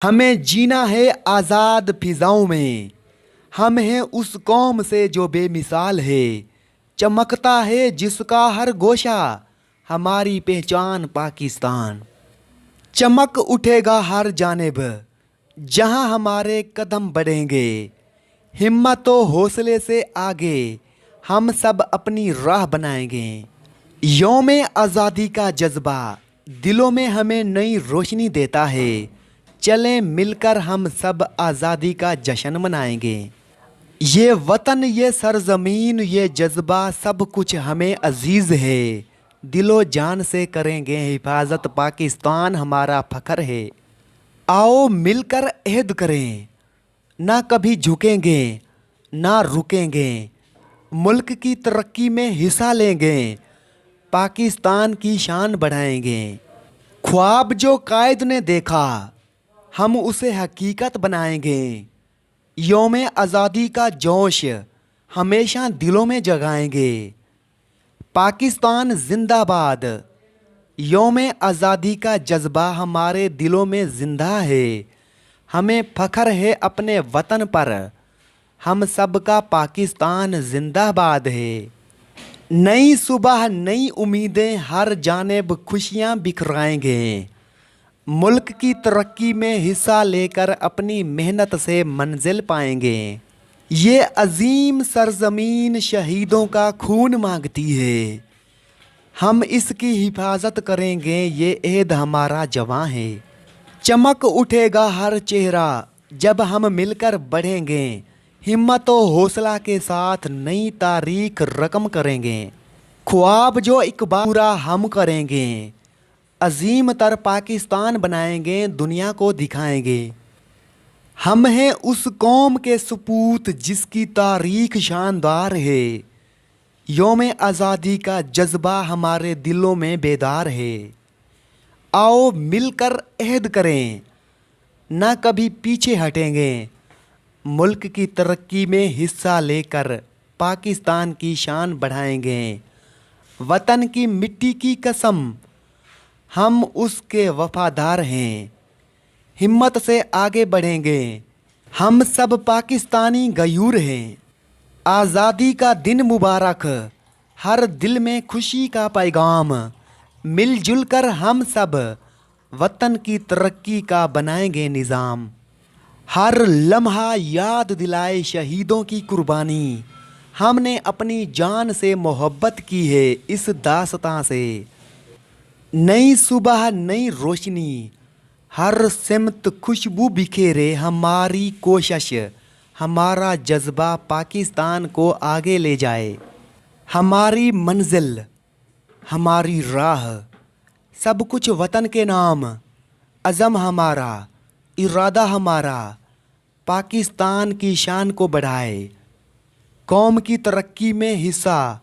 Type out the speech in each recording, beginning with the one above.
ہمیں جینا ہے آزاد فضاؤں میں، ہم ہیں اس قوم سے جو بے مثال ہے، چمکتا ہے جس کا ہر گوشہ، ہماری پہچان پاکستان۔ چمک اٹھے گا ہر جانب جہاں ہمارے قدم بڑھیں گے، ہمت و حوصلے سے آگے ہم سب اپنی راہ بنائیں گے۔ یوم آزادی کا جذبہ دلوں میں ہمیں نئی روشنی دیتا ہے، چلیں مل کر ہم سب آزادی کا جشن منائیں گے۔ یہ وطن، یہ سرزمین، یہ جذبہ سب کچھ ہمیں عزیز ہے، دل و جان سے کریں گے حفاظت، پاکستان ہمارا فخر ہے۔ آؤ مل کر عہد کریں، نہ کبھی جھکیں گے نہ رکیں گے، ملک کی ترقی میں حصہ لیں گے، پاکستان کی شان بڑھائیں گے۔ خواب جو قائد نے دیکھا ہم اسے حقیقت بنائیں گے، یوم آزادی کا جوش ہمیشہ دلوں میں جگائیں گے۔ پاکستان زندہ باد، یوم آزادی کا جذبہ ہمارے دلوں میں زندہ ہے، ہمیں فخر ہے اپنے وطن پر، ہم سب کا پاکستان زندہ باد ہے۔ نئی صبح، نئی امیدیں، ہر جانب خوشیاں بکھرائیں گے، ملک کی ترقی میں حصہ لے کر اپنی محنت سے منزل پائیں گے۔ یہ عظیم سرزمین شہیدوں کا خون مانگتی ہے، ہم اس کی حفاظت کریں گے، یہ عہد ہمارا جواں ہے۔ چمک اٹھے گا ہر چہرہ جب ہم مل کر بڑھیں گے، ہمت و حوصلہ کے ساتھ نئی تاریخ رقم کریں گے۔ خواب جو ایک بار پورا ہم کریں گے، عظیم تر پاکستان بنائیں گے، دنیا کو دکھائیں گے۔ ہم ہیں اس قوم کے سپوت جس کی تاریخ شاندار ہے، یوم آزادی کا جذبہ ہمارے دلوں میں بیدار ہے۔ آؤ مل کر عہد کریں، نہ کبھی پیچھے ہٹیں گے، ملک کی ترقی میں حصہ لے کر پاکستان کی شان بڑھائیں گے۔ وطن کی مٹی کی قسم، ہم اس کے وفادار ہیں، ہمت سے آگے بڑھیں گے، ہم سب پاکستانی غیور ہیں۔ آزادی کا دن مبارک، ہر دل میں خوشی کا پیغام، مل جل کر ہم سب وطن کی ترقی کا بنائیں گے نظام۔ ہر لمحہ یاد دلائے شہیدوں کی قربانی، ہم نے اپنی جان سے محبت کی ہے اس داستاں سے۔ نئی صبح، نئی روشنی، ہر سمت خوشبو بکھیرے، ہماری کوشش، ہمارا جذبہ پاکستان کو آگے لے جائے۔ ہماری منزل، ہماری راہ، سب کچھ وطن کے نام، عزم ہمارا، ارادہ ہمارا، پاکستان کی شان کو بڑھائے۔ قوم کی ترقی میں حصہ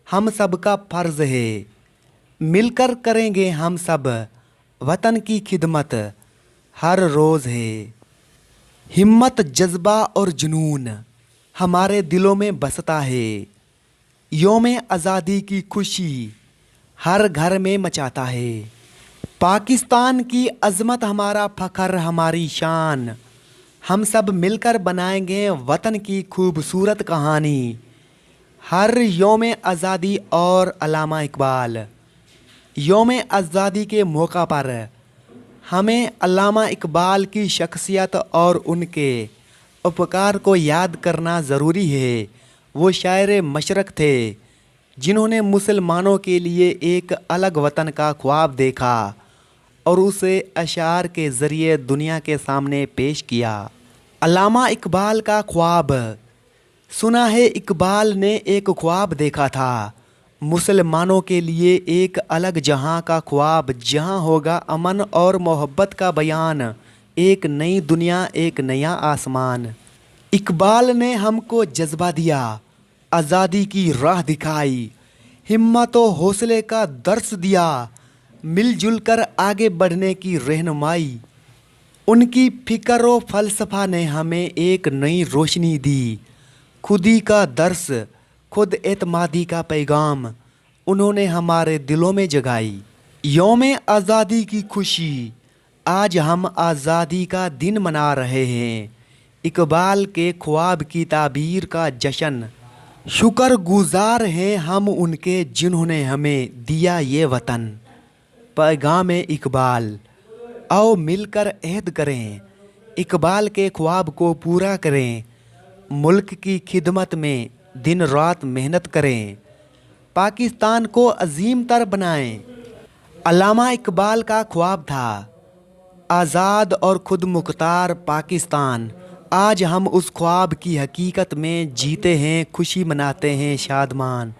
ہم سب کا فرض ہے، مل کر کریں گے ہم سب وطن کی خدمت ہر روز ہے۔ ہمت، جذبہ اور جنون ہمارے دلوں میں بستا ہے، یوم آزادی کی خوشی ہر گھر میں مچاتا ہے۔ پاکستان کی عظمت ہمارا فخر، ہماری شان، ہم سب مل کر بنائیں گے وطن کی خوبصورت کہانی۔ ہر یوم آزادی اور علامہ اقبال، یوم آزادی کے موقع پر ہمیں علامہ اقبال کی شخصیت اور ان کے اپکار کو یاد کرنا ضروری ہے۔ وہ شاعر مشرق تھے جنہوں نے مسلمانوں کے لیے ایک الگ وطن کا خواب دیکھا اور اسے اشعار کے ذریعے دنیا کے سامنے پیش کیا۔ علامہ اقبال کا خواب، سنا ہے اقبال نے ایک خواب دیکھا تھا، مسلمانوں کے لیے ایک الگ جہاں کا خواب، جہاں ہوگا امن اور محبت کا بیان، ایک نئی دنیا، ایک نیا آسمان۔ اقبال نے ہم کو جذبہ دیا، آزادی کی راہ دکھائی، ہمت و حوصلے کا درس دیا، مل جل کر آگے بڑھنے کی رہنمائی۔ ان کی فکر و فلسفہ نے ہمیں ایک نئی روشنی دی، خودی کا درس، خود اعتمادی کا پیغام انہوں نے ہمارے دلوں میں جگائی۔ یوم آزادی کی خوشی آج ہم آزادی کا دن منا رہے ہیں، اقبال کے خواب کی تعبیر کا جشن۔ شکر گزار ہیں ہم ان کے جنہوں نے ہمیں دیا یہ وطن۔ پیغام اقبال، آؤ مل کر عہد کریں، اقبال کے خواب کو پورا کریں، ملک کی خدمت میں دن رات محنت کریں، پاکستان کو عظیم تر بنائیں۔ علامہ اقبال کا خواب تھا آزاد اور خود مختار پاکستان۔ آج ہم اس خواب کی حقیقت میں جیتے ہیں، خوشی مناتے ہیں شادمان۔